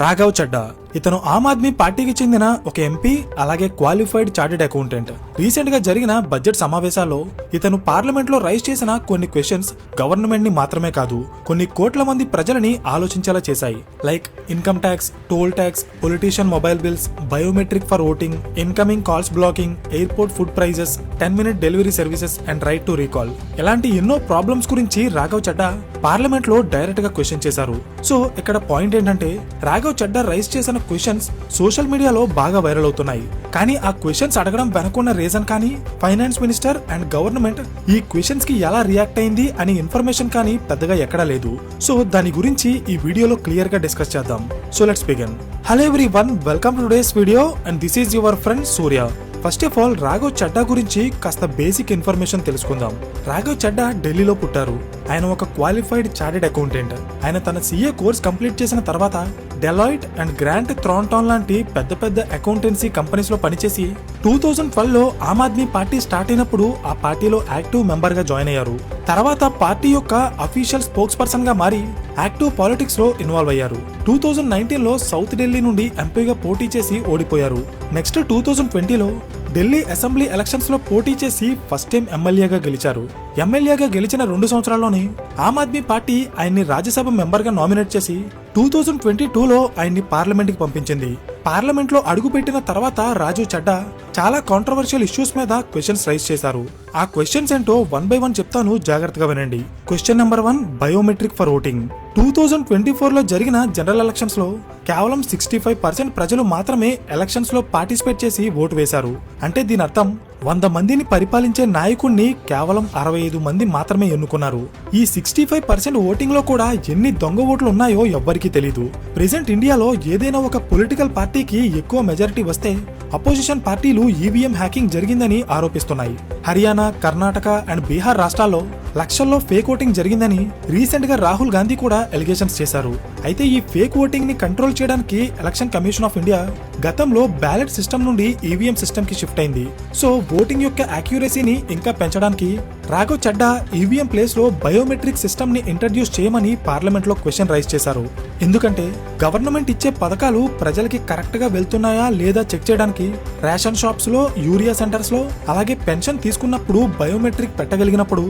రాఘవ్ చడ్డా. ఇతను ఆమ్ ఆద్మీ పార్టీకి చెందిన ఒక ఎంపీ, అలాగే క్వాలిఫైడ్ చార్టెడ్ అకౌంటెంట్. రీసెంట్ గా జరిగిన బడ్జెట్ సమావేశాల్లో ఇతను పార్లమెంట్ లో రైజ్ చేసిన కొన్ని క్వశ్చన్స్ గవర్నమెంట్ ని మాత్రమే కాదు, కొన్ని కోట్ల మంది ప్రజలని ఆలోచించేలా చేశాయి. Like income tax, toll tax, politician mobile bills, biometric for voting, incoming calls blocking, airport food prices, 10-minute delivery services and right to recall. ఇలాంటి ఎన్నో ప్రాబ్లమ్స్ గురించి రాఘవ్ చడ్డా పార్లమెంట్ లో డైరెక్ట్ గా క్వశ్చన్ చేశారు. సో ఇక్కడ పాయింట్ ఏంటంటే, రాఘవ్ చడ్డా రైజ్ చేసిన questions social మీడియాలో బాగా వైరల్ అవుతున్నాయి. కానీ ఆ క్వశ్చన్స్ అడగడం వెనుకున్న రీజన్ కానీ, ఫైనాన్స్ మినిస్టర్ అండ్ గవర్నమెంట్ ఈ క్వశ్చన్స్ కి ఎలా రియాక్ట్ అయింది అనే ఇన్ఫర్మేషన్ కానీ పెద్దగా ఎక్కడా లేదు. సో దాని గురించి ఈ వీడియోలో క్లియర్ గా డిస్కస్ చేద్దాం. So let's begin. Hello everyone, welcome to today's video and this is your friend Surya. First of all Raghav Chadda గురించి కాస్త బేసిక్ ఇన్ఫర్మేషన్ తెలుసుకుందాం. రాఘవ్ చడ్డా ఢిల్లీలో పుట్టారు. ఆయన ఒక క్వాలిఫైడ్ చార్టెడ్ అకౌంటెంట్. ఆయన తన CA కోర్స్ కంప్లీట్ చేసిన తర్వాత డెలాయిట్ అండ్ గ్రాంట్ థ్రాన్టాన్ లాంటి పెద్ద పెద్ద అకౌంటెన్సీ కంపెనీస్ లో పనిచేసి 2012 లో ఆమ్ ఆద్మీ పార్టీ స్టార్ట్ అయినప్పుడు ఆ పార్టీలో యాక్టివ్ మెంబర్ గా జాయిన్ అయ్యారు. తర్వాత పార్టీ యొక్క అఫీషియల్ స్పోక్స్ పర్సన్ గా మారి యాక్టివ్ పాలిటిక్స్ లో ఇన్వాల్వ్ అయ్యారు. 2019 లో సౌత్ ఢిల్లీ నుండి ఎంపీగా పోటీ చేసి ఓడిపోయారు. నెక్స్ట్ 2020లో ఢిల్లీ అసెంబ్లీ ఎలక్షన్స్ లో పోటీ చేసి ఫస్ట్ టైం ఎమ్మెల్యేగా గెలిచారు. ఎమ్మెల్యేగా గెలిచిన 2 సంవత్సరాల్లోనే ఆమ్ ఆద్మీ పార్టీ ఆయన్ని రాజ్యసభ మెంబర్ గా నామినేట్ చేసి 2022లో ఆయన్ని పార్లమెంట్ కి పంపించింది. పార్లమెంట్ లో అడుగు పెట్టిన తర్వాత రాఘవ్ చడ్డా చాలా కాంట్రవర్షియల్ ఇష్యూస్ మీద క్వశ్చన్స్ రైజ్ చేశారు. ఆ క్వశ్చన్స్ ఏంటో 1 by 1 చెప్తాను, జాగ్రత్తగా వినండి. Question number 1, biometric for voting. 2024లో జరిగిన జనరల్ ఎలక్షన్స్ లో కేవలం 65% ప్రజలు మాత్రమే ఎలక్షన్స్ లో పార్టిసిపేట్ చేసి ఓటు వేశారు. అంటే దీని అర్థం 100 మందిని పరిపాలించే నాయకుడిని కేవలం 65 మంది మాత్రమే ఎన్నుకున్నారు. ఈ 65% ఓటింగ్ లో కూడా ఎన్ని దొంగ ఓట్లు ఉన్నాయో ఎవ్వరికీ తెలీదు. ప్రెసెంట్ ఇండియాలో ఏదైనా ఒక పొలిటికల్ పార్టీకి ఎక్కువ మెజారిటీ వస్తే అపోజిషన్ పార్టీలు ఈవీఎం హ్యాకింగ్ జరిగిందని ఆరోపిస్తున్నాయి. హర్యానా, కర్ణాటక అండ్ బీహార్ రాష్ట్రాల్లో లక్షల్లో ఫేక్ ఓటింగ్ జరిగిందని రీసెంట్ గా రాహుల్ గాంధీ కూడా ఎలిగేషన్స్ చేశారు. అయితే ఈ ఫేక్ ఓటింగ్ ని కంట్రోల్ చేయడానికి ఎలక్షన్ కమిషన్ ఆఫ్ ఇండియా గతంలో బ్యాలెట్ సిస్టమ్ నుండి ఈవీఎం సిస్టమ్ కి షిఫ్ట్ అయింది. సో ఓటింగ్ యొక్క యాక్యురసీని ఇంకా పెంచడానికి రాఘవ్ చడ్డా ఈవీఎం ప్లేస్ లో బయోమెట్రిక్ సిస్టమ్ ని ఇంట్రడ్యూస్ చేయమని పార్లమెంట్ లో క్వశ్చన్ రైజ్ చేశారు. ఎందుకంటే గవర్నమెంట్ ఇచ్చే పథకాలు ప్రజలకి కరెక్ట్ గా వెళ్తున్నాయా లేదా చెక్ చేయడానికి రేషన్ షాప్స్ లో, యూరియా సెంటర్స్ లో, అలాగే పెన్షన్ తీసుకున్నప్పుడు బయోమెట్రిక్ పెట్టగలిగినప్పుడు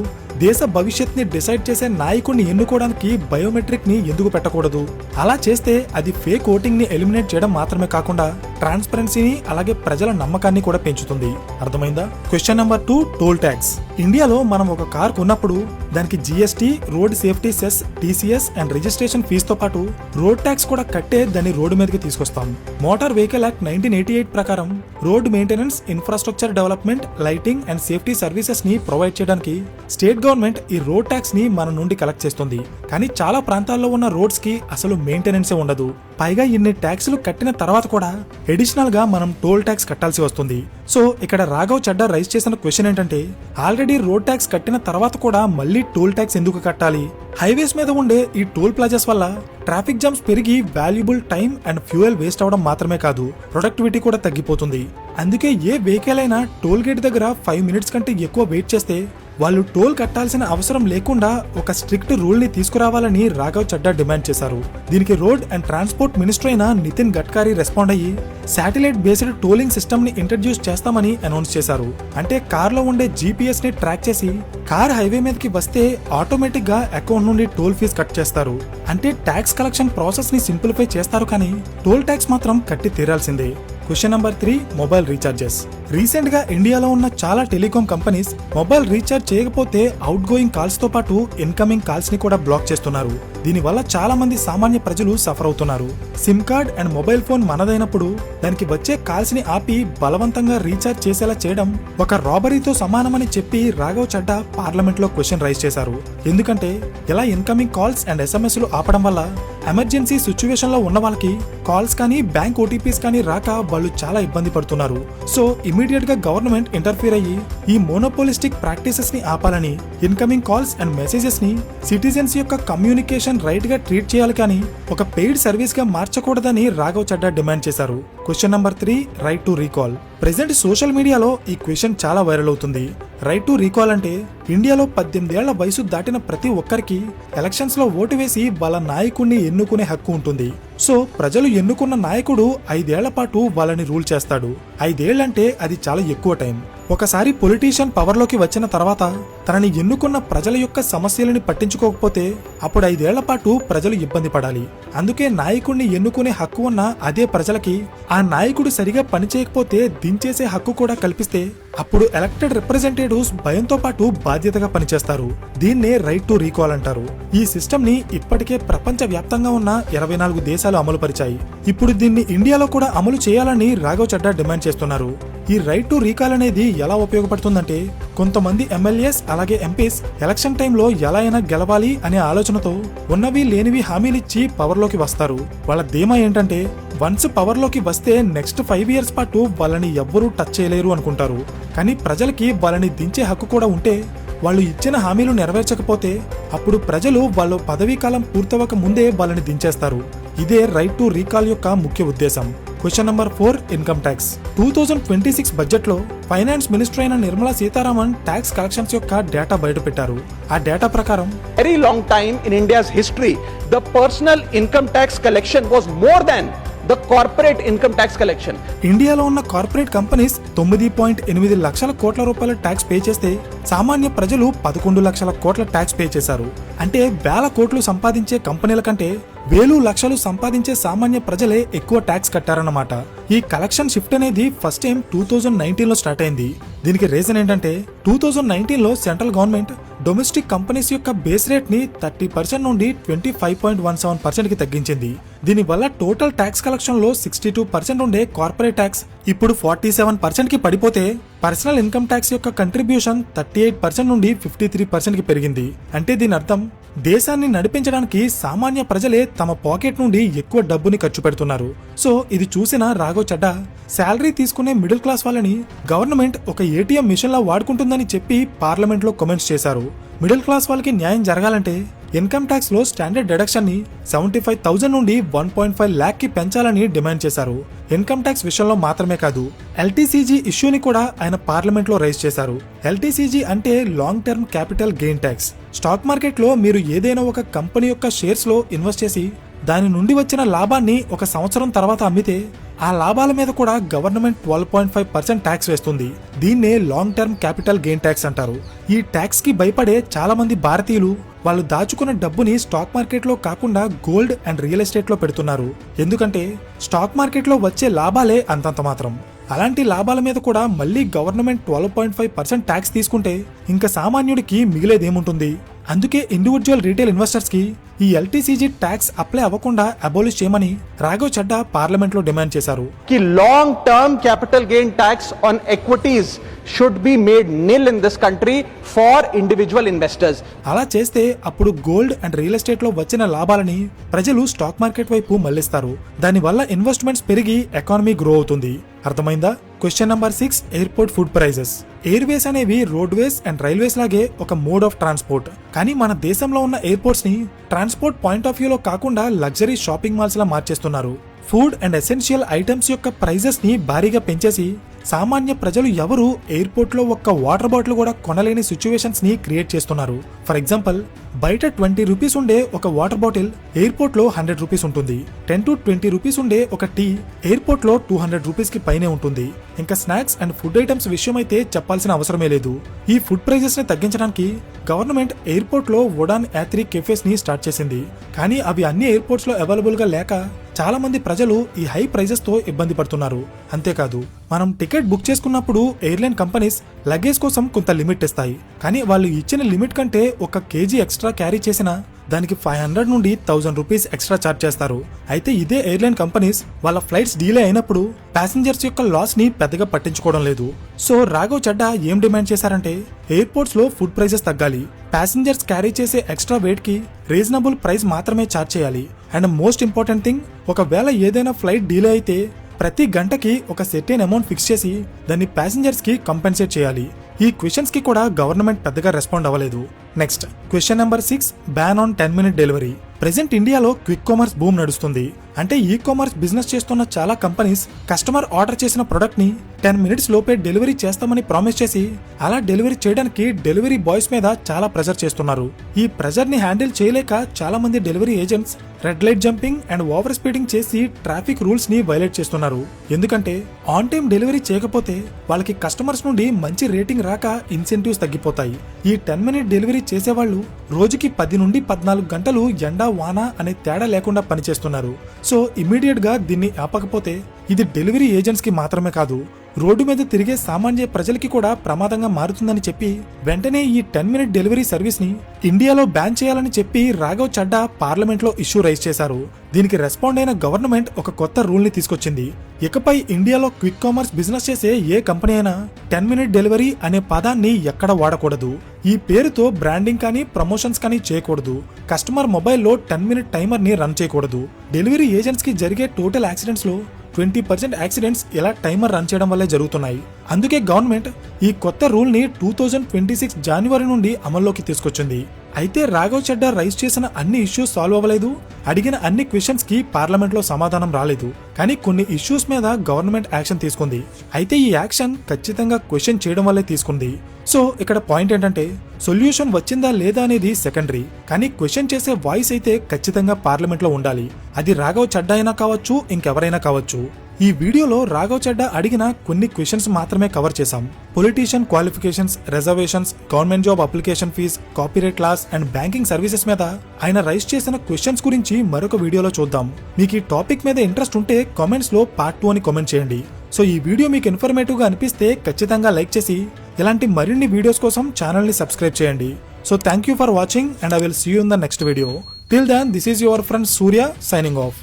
దేశ భవిష్యత్ ని డిసైడ్ చేసే నాయకుడిని ఎన్నుకోవడానికి బయోమెట్రిక్ ని ఎందుకు పెట్టకూడదు? అలా చేస్తే అది ఫేక్ ఓటింగ్ ని ఎలిమినేట్ చేయడం మాత్రమే కాకుండా ట్రాన్స్పరెన్సీని అలాగే ప్రజల నమ్మకాన్ని కూడా పెంచుతుంది. అర్థమైందా? Question number 2, toll tax. ఇండియాలో మనం ఒక కార్ కొన్నప్పుడు దానికి GST, road safety cess, TCS and registration ఫీజుతో పాటు రోడ్ ట్యాక్స్ కూడా కట్టే దాన్ని రోడ్డు మీదకి తీసుకొస్తాం. మోటార్ వెహికల్ యాక్ట్ 1988 ప్రకారం road maintenance, infrastructure development, lighting and safety services ని ప్రొవైడ్ చేయడానికి స్టేట్ గవర్నమెంట్ ఈ రోడ్ ట్యాక్స్ ని మన నుండి కలెక్ట్ చేస్తుంది. కానీ చాలా ప్రాంతాల్లో ఉన్న రోడ్స్ కి అసలు మెయింటెనెన్సే ఉండదు. పైగా ఇన్ని ట్యాక్స్లు కట్టిన తర్వాత కూడా అడిషనల్ గా మనం టోల్ ట్యాక్స్ కట్టాల్సి వస్తుంది. సో ఇక్కడ రాఘవ్ చడ్డా రైజ్ చేసిన క్వశ్చన్ ఏంటంటే, ఆల్రెడీ రోడ్ ట్యాక్స్ కట్టిన తర్వాత కూడా మళ్ళీ టోల్ ట్యాక్స్ ఎందుకు కట్టాలి? హైవేస్ మీద ఉండే ఈ టోల్ ప్లాజాస్ వల్ల ట్రాఫిక్ జామ్స్ పెరిగి valuable time and fuel waste అవడం మాత్రమే కాదు, ప్రొడక్టివిటీ కూడా తగ్గిపోతుంది. అందుకే ఏ వెహికల్ అయినా టోల్ గేట్ దగ్గర 5 minutes కంటే ఎక్కువ వెయిట్ చేస్తే వాళ్ళు టోల్ కట్టాల్సిన అవసరం లేకుండా ఒక స్ట్రిక్ట్ రూల్ ని తీసుకురావాలని రాఘవ్ చడ్డా డిమాండ్ చేశారు. దీనికి రోడ్ అండ్ ట్రాన్స్పోర్ట్ మినిస్టర్ అయిన నితిన్ గడ్కరీ రెస్పాండ్ అయ్యి శాటిలైట్ బేస్డ్ టోలింగ్ సిస్టమ్ ని ఇంట్రడ్యూస్ చేస్తామని అనౌన్స్ చేశారు. అంటే కార్ లో ఉండే GPS ని ట్రాక్ చేసి కార్ హైవే మీదకి వస్తే ఆటోమేటిక్ గా అకౌంట్ నుండి టోల్ ఫీజు కట్ చేస్తారు. అంటే ట్యాక్స్ కలెక్షన్ ప్రాసెస్ ని సింప్లిఫై చేస్తారు, కానీ టోల్ ట్యాక్స్ మాత్రం కట్టి తీరాల్సిందే. Question number 3, mobile recharges. Recent గా ఇండియాలో ఉన్న చాలా టెలికాం కంపెనీస్ మొబైల్ రీఛార్జ్ చేయకపోతే అవుట్ గోయింగ్ కాల్స్ తో పాటు ఇన్కమింగ్ కాల్స్ ని కూడా బ్లాక్ చేస్తున్నారు. దీనివల్ల చాలా మంది సామాన్య ప్రజలు సఫర్ అవుతున్నారు. SIM card and mobile phone మనదైనప్పుడు దానికి వచ్చే కాల్స్ ని ఆపి బలవంతంగా రీఛార్జ్ చేసేలా చేయడం ఒక రాబరీతో సమానమని చెప్పి రాఘవ్ చడ్డా పార్లమెంట్ లో క్వశ్చన్ రైజ్ చేశారు. ఎందుకంటే ఇలా ఇన్కమింగ్ కాల్స్ అండ్ SMS ఆపడం వల్ల ఎమర్జెన్సీ సిచ్యువేషన్ లో ఉన్న వాళ్ళకి కాల్స్ కానీ బ్యాంక్ OTPs కానీ రాక వాళ్ళు చాలా ఇబ్బంది పడుతున్నారు. సో ఇమీడియట్ గా గవర్నమెంట్ ఇంటర్ఫియర్ అయ్యి ఈ మోనోపోలిస్టిక్ ప్రాక్టీసెస్ ని ఆపాలని, ఇన్కమింగ్ కాల్స్ అండ్ మెసేజెస్ ని సిటిజన్స్ యొక్క కమ్యూనికేషన్ ఎడ్యుకేషన్ రైట్ గా ట్రీట్ చేయాలి కానీ ఒక పెయిడ్ సర్వీస్ గా మార్చకూడదని రాఘవ్ చడ్డా డిమాండ్ చేశారు. Question number 3, right to recall. Present social మీడియాలో ఈ క్వశ్చన్ చాలా వైరల్ అవుతుంది. రైట్ టు రీకాల్ అంటే ఇండియాలో 18 ఏళ్ల వయసు దాటిన ప్రతి ఒక్కరికి ఎలక్షన్స్ లో ఓటు వేసి వాళ్ళ నాయకుడిని ఎన్నుకునే హక్కు ఉంటుంది. సో ప్రజలు ఎన్నుకున్న నాయకుడు 5 ఏళ్ల పాటు వాళ్ళని రూల్ చేస్తాడు. 5 ఏళ్లంటే అది చాలా ఎక్కువ టైం. ఒకసారి పొలిటీషియన్ పవర్ లోకి వచ్చిన తర్వాత తనని ఎన్నుకున్న ప్రజల యొక్క సమస్యలని పట్టించుకోకపోతే అప్పుడు 5 ఏళ్ల పాటు ప్రజలు ఇబ్బంది పడాలి. అందుకే నాయకుడిని ఎన్నుకునే హక్కు ఉన్న అదే ప్రజలకి ఆ నాయకుడు సరిగా పనిచేయకపోతే దించేసే హక్కు కూడా కల్పిస్తే అప్పుడు ఎలక్టెడ్ రిప్రజెంటేటివ్స్ భయంతో పాటు బాధ్యతగా పనిచేస్తారు. దీన్నే రైట్ టు రీకాల్ అంటారు. ఈ సిస్టమ్ ని ఇప్పటికే ప్రపంచ వ్యాప్తంగా ఉన్న 24 దేశాలు అమలు పరిచాయి. ఇప్పుడు దీన్ని ఇండియాలో కూడా అమలు చేయాలని రాఘవ్ చడ్డా డిమాండ్ చేస్తున్నారు. ఈ రైట్ టు రీకాల్ అనేది ఎలా ఉపయోగపడుతుందంటే కొంతమంది ఎమ్మెల్యేస్ అలాగే ఎంపీస్ ఎలక్షన్ టైంలో ఎలా అయినా గెలవాలి అనే ఆలోచనతో ఉన్నవి లేనివి హామీలిచ్చి పవర్ లోకి వస్తారు. వాళ్ళ ధీమా ఏంటంటే వన్స్ పవర్ లోకి వస్తే నెక్స్ట్ 5 ఇయర్స్ పాటు వాళ్ళని ఎవ్వరూ టచ్ చేయలేరు అనుకుంటారు. కానీ ప్రజలకి వాళ్ళని దించే హక్కు కూడా ఉంటే వాళ్ళు ఇచ్చిన హామీలు నెరవేర్చకపోతే అప్పుడు ప్రజలు వాళ్ళ పదవీ కాలం పూర్తవక ముందే వాళ్ళని దించేస్తారు. ఇదే రైట్ టు రీకాల్ యొక్క ముఖ్య ఉద్దేశం. Question number 4, income tax. 2026 budget లో ఫైనాన్స్ మినిస్టర్ అయిన నిర్మలా సీతారామన్ ట్యాక్స్ కలెక్షన్స్ యొక్క డేటా బయటపెట్టారు. ఆ డేటా ప్రకారం very long time in India's history, the personal income tax collection was more than the corporate income tax collection. ఇండియాలో ఉన్న కార్పొరేట్ కంపెనీస్ 9.8 లక్షల కోట్ల రూపాయల ట్యాక్స్ పే చేస్తే సామాన్య ప్రజలు 11 లక్షల కోట్ల ట్యాక్స్ పే చేశారు. అంటే వేల కోట్లు సంపాదించే కంపెనీల కంటే వేలు లక్షలు సంపాదించే సామాన్య ప్రజలే ఎక్కువ ట్యాక్స్ కట్టారన్నమాట. ఈ కలెక్షన్ షిఫ్ట్ అనేది ఫస్ట్ టైం 2019 లో స్టార్ట్ అయింది. దీనికి రీజన్ ఏంటంటే 2019 లో సెంట్రల్ గవర్నమెంట్ డొమెస్టిక్ కంపెనీస్ యొక్క బేస్ రేట్ ని 30% నుండి 25.17% కి తగ్గించింది. దీనివల్ల టోటల్ ట్యాక్స్ కలెక్షన్ లో 62% ఉండే కార్పొరేట్ ట్యాక్స్ ఇప్పుడు 47% కి పడిపోతే పర్సనల్ ఇన్కమ్ ట్యాక్స్ యొక్క కంట్రిబ్యూషన్ 38% నుండి 53% కి పెరిగింది. అంటే దీని అర్థం దేశాన్ని నడిపించడానికి సామాన్య ప్రజలే తమ పాకెట్ నుండి ఎక్కువ డబ్బుని ఖర్చు పెడుతున్నారు. సో ఇది చూసిన రాఘవ్ చడ్డా శాలరీ తీసుకునే మిడిల్ క్లాస్ వాళ్ళని గవర్నమెంట్ ఒక ఏటీఎం మిషన్ లా వాడుకుంటుందని చెప్పి పార్లమెంట్ లో కామెంట్స్ చేశారు. మిడిల్ క్లాస్ వాళ్ళకి న్యాయం జరగాలంటే ఇన్కమ్ ట్యాక్స్ లో స్టాండర్డ్ డిడక్షన్ ని 75,000 నుండి 1.5 lakh కి పెంచాలని డిమాండ్ చేశారు. ఇన్కమ్ ట్యాక్స్ విషయంలో మాత్రమే కాదు, ఎల్టీసీజీ ఇష్యూని కూడా ఆయన పార్లమెంట్ లో రైజ్ చేశారు. ఎల్టీసీజీ అంటే long term capital gain tax. Stock market లో మీరు ఏదైనా ఒక కంపెనీ యొక్క షేర్స్ లో ఇన్వెస్ట్ చేసి దాని నుండి వచ్చిన లాభాన్ని 1 సంవత్సరం తర్వాత అమ్మితే ఆ లాభాల మీద కూడా గవర్నమెంట్ 12.5% ట్యాక్స్ వేస్తుంది. దీన్నే long term capital gain tax అంటారు. ఈ ట్యాక్స్ కి భయపడే చాలా మంది భారతీయులు వాళ్ళు దాచుకున్న డబ్బుని స్టాక్ మార్కెట్ లో కాకుండా గోల్డ్ అండ్ రియల్ ఎస్టేట్ లో పెడుతున్నారు. ఎందుకంటే స్టాక్ మార్కెట్ లో వచ్చే లాభాలే అంతంత మాత్రం. అలాంటి లాభాల మీద కూడా మళ్ళీ గవర్నమెంట్ 12.5% ట్యాక్స్ తీసుకుంటే ఇంకా సామాన్యుడికి మిగిలేదేముంటుంది? అందుకే ఇండివిజువల్ రీటైల్ ఇన్వెస్టర్స్ కి ఈ ఎల్టీసీజీ ట్యాక్స్ అప్లై అవ్వకుండా అబోలిష్ చేయమని రాఘవ్ చడ్డా పార్లమెంట్ లో డిమాండ్ చేశారు. कि long term capital gain tax on equities should be made nil in this country for individual investors. అలా చేస్తే అప్పుడు గోల్డ్ అండ్ రియల్ ఎస్టేట్ లో వచ్చిన లాభాలని ప్రజలు స్టాక్ మార్కెట్ వైపు మళ్లిస్తారు. దానివల్ల ఇన్వెస్ట్మెంట్స్ పెరిగి ఎకానమీ గ్రో అవుతుంది. అర్థమైందా? Question number 6, airport food prices. Airways అనేవి రోడ్వేస్ అండ్ రైల్వేస్ లాగే ఒక మోడ్ ఆఫ్ ట్రాన్స్పోర్ట్. కానీ మన దేశంలో ఉన్న ఎయిర్పోర్ట్స్ ని ట్రాన్స్పోర్ట్ పాయింట్ ఆఫ్ వ్యూలో కాకుండా లగ్జరీ షాపింగ్ మాల్స్ లా మార్చేస్తున్నారు. ఫుడ్ అండ్ ఎసెన్షియల్ ఐటమ్స్ యొక్క ప్రైజెస్ ని భారీగా పెంచేసి సామాన్య ప్రజలు ఎవరు ఎయిర్పోర్ట్ లో ఒక్క వాటర్ బాటిల్ కూడా కొనలేని సిచ్యువేషన్స్ ని క్రియేట్ చేస్తున్నారు. ఫర్ ఎగ్జాంపుల్, బయట 20 రూపీస్ ఉండే ఒక వాటర్ బాటిల్ ఎయిర్పోర్ట్ లో 100 రూపీస్ ఉంటుంది. 10 to 20 రూపీస్ ఉండే ఒక టీ ఎయిర్పోర్ట్ లో 200 రూపీస్ కి పైనే ఉంటుంది. ఇంకా స్నాక్స్ అండ్ ఫుడ్ ఐటమ్స్ విషయం అయితే చెప్పాల్సిన అవసరమే లేదు. ఈ ఫుడ్ ప్రైజెస్ ని తగ్గించడానికి గవర్నమెంట్ ఎయిర్పోర్ట్ లో వోడాన్ యాత్రి కెఫేస్ ని స్టార్ట్ చేసింది. కానీ అవి అన్ని ఎయిర్పోర్ట్స్ లో అవైలబుల్ గా లేక చాలా మంది ప్రజలు ఈ హై ప్రైజెస్ తో ఇబ్బంది పడుతున్నారు. అంతేకాదు, మనం టికెట్ బుక్ చేసుకున్నప్పుడు ఎయిర్లైన్ కంపెనీస్ లగేజ్ కోసం కొంత లిమిట్ ఇస్తాయి. కానీ వాళ్ళు ఇచ్చిన లిమిట్ కంటే 1 kg ఎక్స్ట్రా క్యారీ చేసినా దానికి 500 నుండి 1000 రూపీస్ ఎక్స్ట్రా చార్జ్ చేస్తారు. అయితే ఇదే ఎయిర్లైన్ కంపెనీస్ వాళ్ళ ఫ్లైట్స్ డీలే అయినప్పుడు ప్యాసింజర్స్ యొక్క లాస్ ని పెద్దగా పట్టించుకోవడం లేదు. సో రాఘవ్ చడ్డా ఏం డిమాండ్ చేశారంటే ఎయిర్పోర్ట్స్ లో ఫుడ్ ప్రైజెస్ తగ్గాలి, ప్యాసింజర్స్ క్యారీ చేసే ఎక్స్ట్రా వెయిట్ కి రీజనబుల్ ప్రైస్ మాత్రమే చార్జ్ చేయాలి. అండ్ మోస్ట్ ఇంపార్టెంట్ థింగ్, ఒకవేళ ఏదైనా ఫ్లైట్ డీలే అయితే ప్రతి గంటకి ఒక సెర్టైన్ అమౌంట్ ఫిక్స్ చేసి దాన్ని ప్యాసింజర్స్ కి కంపెన్సేట్ చేయాలి. ఈ క్వశ్చన్స్ కి కూడా గవర్నమెంట్ పెద్దగా రెస్పాండ్ అవ్వలేదు. Next question number 6, ban on 10-minute delivery. Present ఇండియాలో క్విక్ కామర్స్ బూమ్ నడుస్తుంది. అంటే ఈ కామర్స్ బిజినెస్ చేస్తున్న చాలా కంపెనీస్ కస్టమర్ ఆర్డర్ చేసిన ప్రొడక్ట్ ని 10 మినిట్స్ లోపే డెలివరీ చేస్తామని ప్రామిస్ చేసి అలా డెలివరీ చేయడానికి డెలివరీ బాయ్స్ మీద చాలా ప్రెజర్ చేస్తున్నారు. ఈ ప్రెజర్ ని హ్యాండిల్ చేయలేక చాలా మంది delivery agents red light jumping and over speeding చేసి ట్రాఫిక్ రూల్స్ ని వైలేట్ చేస్తున్నారు. ఎందుకంటే ఆన్ టైం డెలివరీ చేయకపోతే వాళ్ళకి కస్టమర్స్ నుండి మంచి రేటింగ్ రాక ఇన్సెంటివ్స్ తగ్గిపోతాయి. ఈ 10 మినిట్ డెలివరీ చేసేవాళ్ళు రోజుకి 10 నుండి 14 గంటలు ఎండా వాన అనే తేడా లేకుండా పనిచేస్తున్నారు. సో ఇమీడియట్ గా దీన్ని ఆపకపోతే ఇది డెలివరీ ఏజెంట్స్ కి మాత్రమే కాదు, రోడ్డు మీద తిరిగే సామాన్య ప్రజలకి కూడా ప్రమాదంగా మారుతుందని చెప్పి వెంటనే ఈ 10 మినిట్ డెలివరీ సర్వీస్ ని ఇండియాలో బ్యాన్ చేయాలని చెప్పి రాఘవ్ చడ్డా పార్లమెంట్ లో ఇష్యూ రైజ్ చేశారు. దీనికి రెస్పాండ్ అయిన గవర్నమెంట్ ఒక కొత్త రూల్ ని తీసుకొచ్చింది. ఇకపై ఇండియాలో క్విక్ కామర్స్ బిజినెస్ చేసే ఏ కంపెనీ అయినా 10 మినిట్ డెలివరీ అనే పదాన్ని ఎక్కడ వాడకూడదు. ఈ పేరుతో బ్రాండింగ్ కానీ ప్రమోషన్స్ కానీ చేయకూడదు. కస్టమర్ మొబైల్లో 10 మినిట్ టైమర్ ని రన్ చేయకూడదు. డెలివరీ ఏజెంట్స్ కి జరిగే టోటల్ యాక్సిడెంట్స్ లో 20% యాక్సిడెంట్స్ ఇలా టైమర్ రన్ చేయడం వల్లే జరుగుతున్నాయి. అందుకే గవర్నమెంట్ ఈ కొత్త రూల్ ని 2026 జనవరి నుండి అమల్లోకి తీసుకొచ్చింది. అయితే రాఘవ్ చడ్డా రైజ్ చేసిన అన్ని ఇష్యూస్ సాల్వ్ అవ్వలేదు. అడిగిన అన్ని క్వశ్చన్స్ కి పార్లమెంట్ లో సమాధానం రాలేదు. కానీ కొన్ని ఇష్యూస్ మీద గవర్నమెంట్ యాక్షన్ తీసుకుంది. అయితే ఈ యాక్షన్ ఖచ్చితంగా క్వశ్చన్ చేయడం వల్లే తీసుకుంది. సో ఇక్కడ పాయింట్ ఏంటంటే సొల్యూషన్ వచ్చిందా లేదా అనేది సెకండరీ, కానీ క్వశ్చన్ చేసే వాయిస్ అయితే ఖచ్చితంగా పార్లమెంట్ లో ఉండాలి. అది రాఘవ్ చడ్డా అయినా కావచ్చు, ఇంకెవరైనా కావచ్చు. ఈ వీడియోలో రాఘవ్ చడ్డా అడిగిన కొన్ని క్వశ్చన్స్ మాత్రమే కవర్ చేశాం. Politician qualifications, reservations, government job application fees, copyright clause and banking services మీద ఆయన రైజ్ చేసిన క్వశ్చన్స్ గురించి మరొక వీడియోలో చూద్దాం. మీకు ఈ టాపిక్ మీద ఇంట్రెస్ట్ ఉంటే కామెంట్స్ లో పార్ట్ 2 అని కామెంట్ చేయండి. సో ఈ వీడియో మీకు ఇన్ఫర్మేటివ్ గా అనిపిస్తే ఖచ్చితంగా లైక్ చేసి ఇలాంటి మరిన్ని వీడియోస్ కోసం ఛానల్ ని సబ్స్క్రైబ్ చేయండి. So thank you for watching and I will see you in the next video. Till then this is your friend Surya signing of.